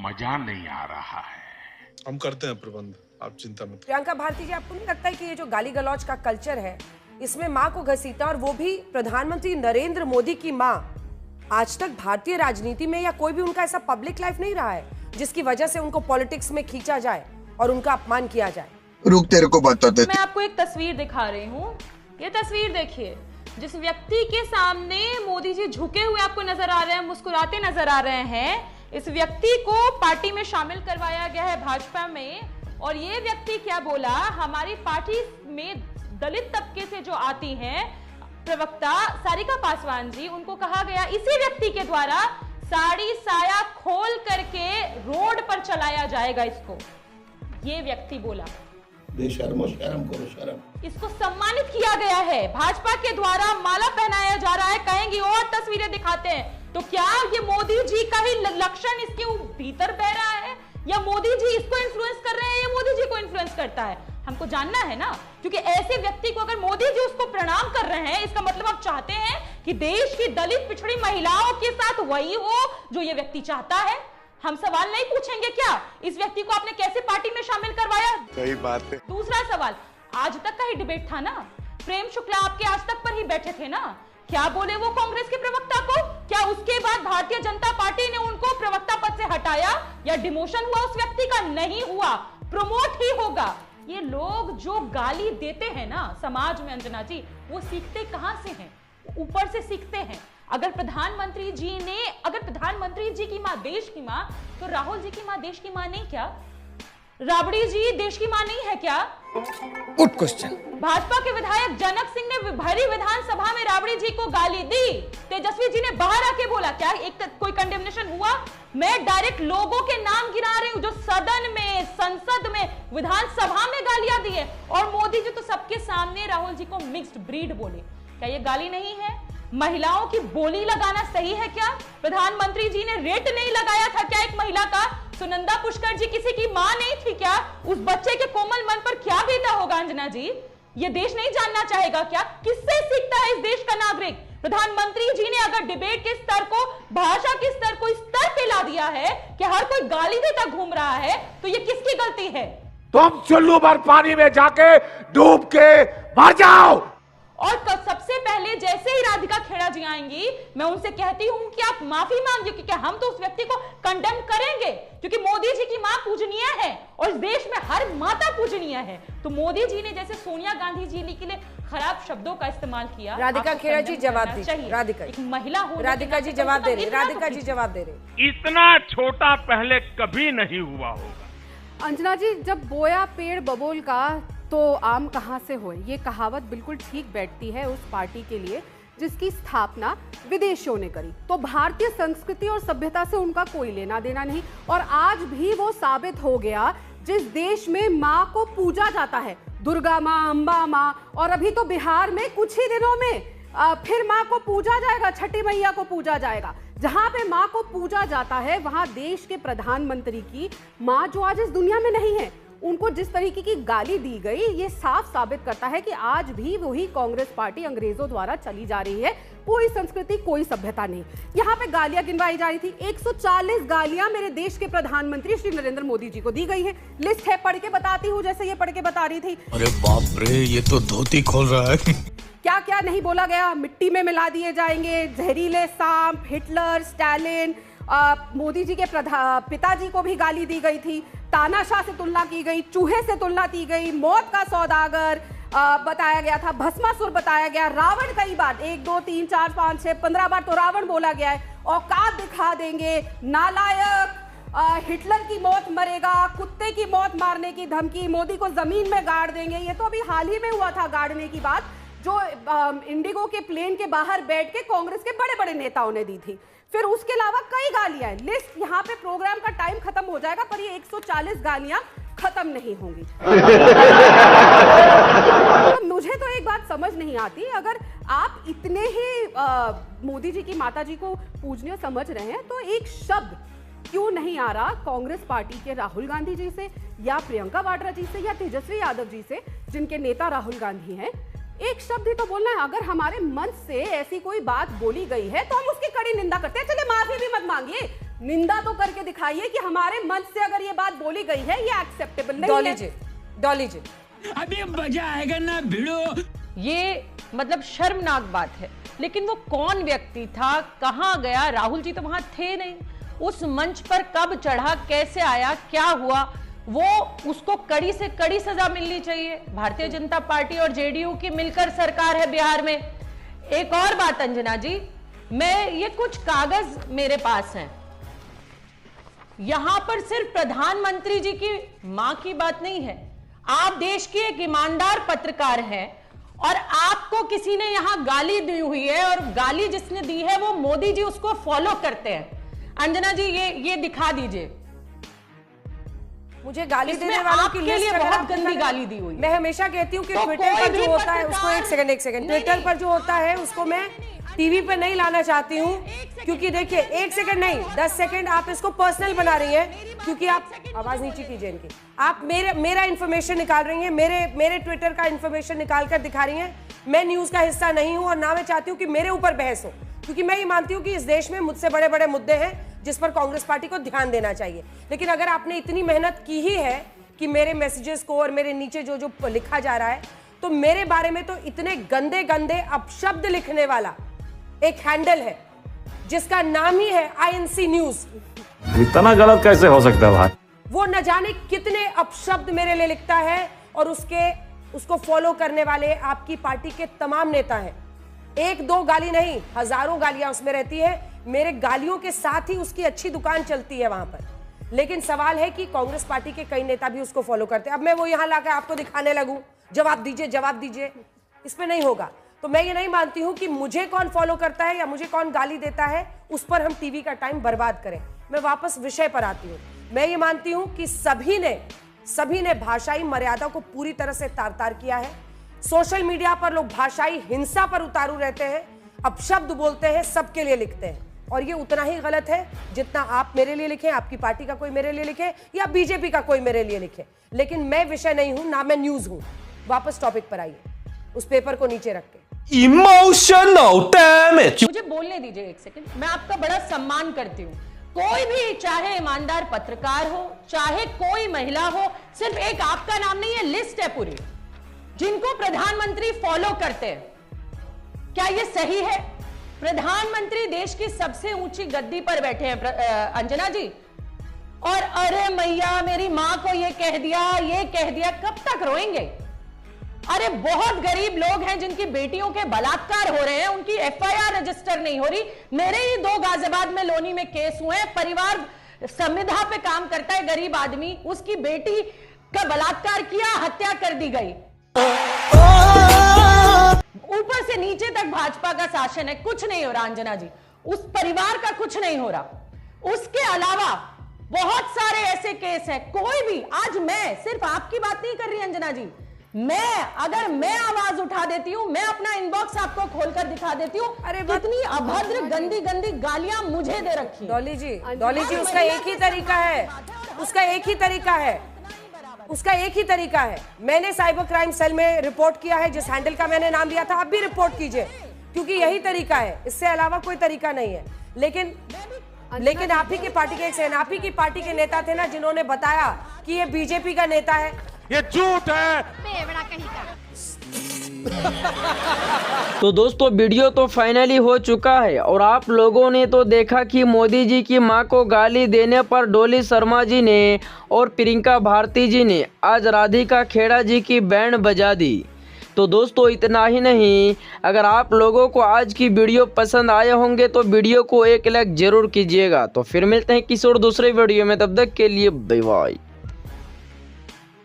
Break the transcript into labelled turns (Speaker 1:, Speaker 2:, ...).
Speaker 1: मजा नहीं आ रहा है।
Speaker 2: हम करते हैं प्रबंध, आप चिंता मत।
Speaker 3: प्रियंका भारती जी, आपको नहीं लगता है कि ये जो गाली गलौज का कल्चर है, इसमें माँ को घसीटा, और वो भी प्रधानमंत्री नरेंद्र मोदी की माँ, आज तक भारतीय राजनीति में या कोई भी उनका ऐसा पब्लिक लाइफ नहीं रहा है जिसकी वजह से उनको पॉलिटिक्स में खींचा जाए और उनका अपमान किया जाए।
Speaker 4: रुक, तेरे को बताते।
Speaker 5: मैं आपको एक तस्वीर दिखा रही हूँ, ये तस्वीर देखिए। जिस व्यक्ति के सामने मोदी जी झुके हुए आपको नजर आ रहे हैं, मुस्कुराते नजर आ रहे हैं, इस व्यक्ति को पार्टी में शामिल करवाया गया है भाजपा में। और ये व्यक्ति क्या बोला, हमारी पार्टी में दलित तबके से जो आती हैं प्रवक्ता सारिका पासवान जी, उनको कहा गया इसी व्यक्ति के द्वारा साड़ी साया खोल करके रोड पर चलाया जाएगा इसको। ये व्यक्ति बोला।
Speaker 6: बेशर्मो, शर्म करो, शर्म।
Speaker 5: इसको सम्मानित किया गया है भाजपा के द्वारा, माला पहनाया जा रहा है। कहेंगे और तस्वीरें दिखाते हैं, तो क्या ये मोदी जी का ही लक्षण इसके भीतर बह रहा है, या मोदी जी इसको इन्फ्लुएंस कर रहे हैं, या मोदी जी को इन्फ्लुएंस करता है? हमको जानना है ना, क्योंकि ऐसे व्यक्ति को अगर मोदी जी उसको प्रणाम कर रहे हैं, इसका मतलब आप चाहते हैं कि देश की दलित पिछड़ी महिलाओं के साथ वही हो जो ये व्यक्ति चाहता है। हम सवाल नहीं पूछेंगे क्या, इस व्यक्ति को आपने कैसे पार्टी में शामिल करवाया?
Speaker 2: सही बात है।
Speaker 5: दूसरा सवाल, आज तक का ही डिबेट था ना, प्रेम शुक्ला आपके आज तक पर ही बैठे थे ना, क्या बोले वो कांग्रेस के प्रवक्ता को? क्या उसके बाद भारतीय जनता पार्टी ने उनको प्रवक्ता पद से हटाया, या डिमोशन हुआ उस व्यक्ति का? नहीं हुआ, प्रमोट ही होगा। ये लोग जो गाली देते हैं ना समाज में, अंजना जी, वो सीखते कहां से हैं? ऊपर से सीखते हैं। अगर प्रधानमंत्री जी की मां देश की मां, तो राहुल जी की मां देश की मां नहीं क्या? राबड़ी जी देश की मां नहीं है क्या?
Speaker 4: Good question.
Speaker 5: भाजपा के विधायक जनक सिंह ने भरी विधानसभा में राबड़ी जी को गाली दी, तेजस्वी जी ने बाहर आके बोला। क्या कोई कंडेमनेशन हुआ? मैं डायरेक्ट लोगों के नाम गिना रही हूं जो सदन में, संसद में, विधानसभा में गालियां दी है, और मोदी जी तो सबके सामने राहुल जी को मिक्स्ड ब्रीड बोले। क्या ये गाली नहीं है? महिलाओं की बोली लगाना सही है क्या? प्रधानमंत्री जी ने रेट नहीं लगाया था क्या एक महिला का? सुनंदा पुष्कर जी किसी की मां नहीं थी क्या? उस बच्चे के कोमल मन पर क्या बीता होगा अंजना जी? ये देश नहीं जानना चाहेगा क्या? किससे सीखता है इस देश का नागरिक? प्रधानमंत्री जी ने अगर डिबेट के स्तर को, भाषा के स्तर को इस स्तर पे ला दिया है कि हर कोई गाली देता घूम रहा है, तो ये किसकी गलती है?
Speaker 1: तुम चुल्लू भर पानी में जाके डूब के मर जाओ।
Speaker 5: और सबसे पहले जैसे ही राधिका खेड़ा जी आएंगी, मैं उनसे कहती हूं कि आप माफी मांगिए, क्योंकि हम तो उस व्यक्ति को कंडेम करेंगे, क्योंकि मोदी जी की मां पूजनीय है और इस देश में हर माता पूजनीय है। तो मोदी जी ने जैसे सोनिया गांधी जी के लिए खराब शब्दों का इस्तेमाल किया,
Speaker 3: राधिका खेड़ा जी जवाब दीजिए। राधिका
Speaker 5: एक महिला होने
Speaker 3: राधिका जी जवाब दे रही, राधिका जी जवाब दे रही।
Speaker 1: इतना छोटा पहले कभी नहीं हुआ होगा।
Speaker 7: अंजना जी, जब बोया पेड़ बबोल का तो आम कहाँ से होए, ये कहावत बिल्कुल ठीक बैठती है उस पार्टी के लिए जिसकी स्थापना विदेशियों ने करी। तो भारतीय संस्कृति और सभ्यता से उनका कोई लेना देना नहीं, और आज भी वो साबित हो गया जिस देश में माँ को पूजा जाता है, दुर्गा माँ, अम्बा माँ, और अभी तो बिहार में कुछ ही दिनों में फिर माँ को पूजा जाएगा, छठी मैया को पूजा जाएगा। जहां पे माँ को पूजा जाता है वहां देश के प्रधानमंत्री की माँ, जो आज इस दुनिया में नहीं है, उनको जिस तरीके की गाली दी गई, ये साफ साबित करता है कि आज भी वही कांग्रेस पार्टी अंग्रेजों द्वारा चली जा रही है। कोई संस्कृति, कोई सभ्यता नहीं। यहाँ पे गालियां गिनवाई जा रही थी, 140 गालियां मेरे देश के प्रधानमंत्री श्री नरेंद्र मोदी जी को दी गई है। लिस्ट है, पढ़ के बताती हूँ, जैसे ये पढ़ के बता रही थी।
Speaker 4: अरे बाप रे, ये तो धोती खोल रहा है।
Speaker 7: क्या क्या नहीं बोला गया, मिट्टी में मिला दिए जाएंगे, जहरीले सांप, हिटलर, स्टालिन, मोदी जी के पिताजी को भी गाली दी गई थी, तानाशाह से तुलना की गई, चूहे से तुलना की गई, मौत का सौदागर बताया गया था, भस्मासुर बताया गया, रावण कई बार, 1 2 3 4 5 6 15 बार तो रावण बोला गया है, औकात दिखा देंगे, नालायक, हिटलर की मौत मरेगा, कुत्ते की मौत मारने की धमकी, मोदी को जमीन में गाड़ देंगे। ये तो अभी हाल ही में हुआ था गाड़ने की बात, जो इंडिगो के प्लेन के बाहर बैठ के कांग्रेस के बड़े बड़े नेताओं ने दी थी। फिर उसके अलावा कई गालियां हैं। लिस्ट यहाँ पे प्रोग्राम का टाइम खत्म हो जाएगा, पर ये 140 गालियां खत्म नहीं होंगी। तो मुझे तो एक बात समझ नहीं आती, अगर आप इतने ही मोदी जी की माता जी को पूजनीय समझ रहे हैं, तो एक शब्द क्यों नहीं आ रहा कांग्रेस पार्टी के राहुल गांधी जी से, या प्रियंका वाड्रा जी से, या तेजस्वी यादव जी से, जिनके नेता राहुल गांधी हैं? एक शब्द ही तो बोलना है। अगर हमारे मंच से ऐसी कोई बात बोली गई है तो हम उसकी कड़ी निंदा करते हैं। चलिए माफी भी मत मांगिए, निंदा तो करके दिखाइए कि हमारे मंच से अगर ये बात बोली गई है ये एक्सेप्टेबल नहीं
Speaker 3: डॉली
Speaker 7: है।
Speaker 3: जी, डॉली जी,
Speaker 8: अभी मजा आएगा ना भिड़ो।
Speaker 5: ये मतलब शर्मनाक बात है। लेकिन वो कौन व्यक्ति था, कहां गया? राहुल जी तो वहां थे नहीं। उस मंच पर कब चढ़ा, कैसे आया, क्या हुआ, वो उसको कड़ी से कड़ी सजा मिलनी चाहिए। भारतीय जनता पार्टी और जेडीयू की मिलकर सरकार है बिहार में। एक और बात अंजना जी, मैं ये कुछ कागज मेरे पास हैं, यहां पर सिर्फ प्रधानमंत्री जी की मां की बात नहीं है। आप देश की एक ईमानदार पत्रकार हैं और आपको किसी ने यहां गाली दी हुई है, और गाली जिसने दी है वो मोदी जी उसको फॉलो करते हैं। अंजना जी ये दिखा दीजिए।
Speaker 3: मुझे गाली
Speaker 5: इसमें
Speaker 3: देने वालों की
Speaker 5: आपके
Speaker 3: लिस्ट
Speaker 5: लिए
Speaker 3: अगर
Speaker 5: बहुत
Speaker 3: आप
Speaker 5: गंदी
Speaker 3: दिखाएं।
Speaker 5: गाली दी हुई है।
Speaker 3: मैं हमेशा कहती हूँ कि
Speaker 5: तो
Speaker 3: ट्विटर
Speaker 5: कोई
Speaker 3: पर
Speaker 5: भी
Speaker 3: जो होता है उसको एक सेकंड
Speaker 5: नहीं,
Speaker 3: ट्विटर पर जो होता है उसको मैं टीवी पर नहीं लाना चाहती हूँ, क्योंकि देखिए 1 सेकंड नहीं 10 सेकंड आप इसको पर्सनल बना रही हैं, क्योंकि आप आवाज नीचे कीजिए इनकी, आप मेरा इंफॉर्मेशन निकाल रही हैं, मेरे ट्विटर का इंफॉर्मेशन निकाल कर दिखा रही हैं। मैं न्यूज का हिस्सा नहीं हूं और ना मैं चाहती हूँ कि मेरे ऊपर बहस हो, क्योंकि मैं ये मानती हूँ कि इस देश में मुझसे बड़े बड़े मुद्दे हैं जिस पर कांग्रेस पार्टी को ध्यान देना चाहिए। लेकिन अगर आपने इतनी मेहनत की ही है कि मेरे मैसेजेस को और मेरे नीचे जो जो लिखा जा रहा है, तो मेरे बारे में तो इतने गंदे गंदे अपशब्द लिखने वाला एक हैंडल है जिसका नाम ही है INC न्यूज।
Speaker 1: इतना गलत कैसे हो सकता है भाई?
Speaker 3: वो न जाने कितने अपशब्द मेरे लिए लिखता है और उसको फॉलो करने वाले आपकी पार्टी के तमाम नेता हैं। 1-2 गाली नहीं, हजारों गालियां उसमें रहती है। मेरे गालियों के साथ ही उसकी अच्छी दुकान चलती है वहां पर। लेकिन सवाल है कि कांग्रेस पार्टी के कई नेता भी उसको फॉलो करते हैं। अब मैं वो यहां लाकर आपको दिखाने लगूं, जवाब दीजिए, इस पे नहीं होगा। तो मैं ये नहीं मानती हूं कि मुझे कौन फॉलो करता है या मुझे कौन गाली देता है उस पर हम टीवी का टाइम बर्बाद करें। मैं वापस विषय पर आती हूं। मैं ये मानती हूं कि सभी ने भाषाई मर्यादा को पूरी तरह से तार-तार किया है। सोशल मीडिया पर लोग भाषाई हिंसा पर उतारू रहते हैं, अपशब्द बोलते हैं, सबके लिए लिखते हैं, और ये उतना ही गलत है जितना आप मेरे लिए लिखें, आपकी पार्टी का कोई मेरे लिए लिखे या बीजेपी का कोई मेरे लिए लिखे। लेकिन मैं विषय नहीं हूं, ना मैं न्यूज हूं। वापस टॉपिक पर आइए, उस पेपर को नीचे रख के।
Speaker 8: Emotional damage.
Speaker 5: मुझे बोलने दीजिए 1 सेकंड। मैं आपका बड़ा सम्मान करती हूँ। कोई भी, चाहे ईमानदार पत्रकार हो, चाहे कोई महिला हो, सिर्फ एक आपका नाम नहीं है, लिस्ट है पूरी जिनको प्रधानमंत्री फॉलो करते हैं। क्या ये सही है? प्रधानमंत्री देश की सबसे ऊंची गद्दी पर बैठे हैं अंजना जी, और अरे मैया मेरी मां को ये कह दिया, कब तक रोएंगे? अरे बहुत गरीब लोग हैं जिनकी बेटियों के बलात्कार हो रहे हैं, उनकी FIR रजिस्टर नहीं हो रही। मेरे ही 2 गाजियाबाद में लोनी में केस हुए हैं। परिवार संविदा पे काम करता है, गरीब आदमी, उसकी बेटी का बलात्कार किया, हत्या कर दी गई। ऊपर से नीचे तक भाजपा का शासन है, कुछ नहीं हो रहा अंजना जी, उस परिवार का कुछ नहीं हो रहा। उसके अलावा बहुत सारे ऐसे केस हैं। कोई भी, आज मैं सिर्फ आपकी बात नहीं कर रही अंजना जी, अगर मैं आवाज उठा देती हूं, मैं अपना इनबॉक्स आपको खोलकर दिखा देती हूँ। अरे कितनी अभद्र गंदी गालियां मुझे दे रखी।
Speaker 3: डॉली जी, उसका एक ही तरीका है, मैंने साइबर क्राइम सेल में रिपोर्ट किया है, जिस हैंडल का मैंने नाम दिया था, अब भी रिपोर्ट कीजिए, क्योंकि यही तरीका है, इससे अलावा कोई तरीका नहीं है। लेकिन आप ही की पार्टी के नेता थे ना जिन्होंने बताया कि ये बीजेपी का नेता है।
Speaker 1: ये झूठ है।
Speaker 9: तो दोस्तों वीडियो तो फाइनली हो चुका है और आप लोगों ने तो देखा कि मोदी जी की मां को गाली देने पर डॉली शर्मा जी ने और प्रियंका भारती जी ने आज राधिका खेड़ा जी की बैंड बजा दी। तो दोस्तों इतना ही नहीं, अगर आप लोगों को आज की वीडियो पसंद आए होंगे तो वीडियो को 1 लाइक जरूर कीजिएगा। तो फिर मिलते हैं किसी और दूसरे वीडियो में, तब तक के लिए बाय बाय।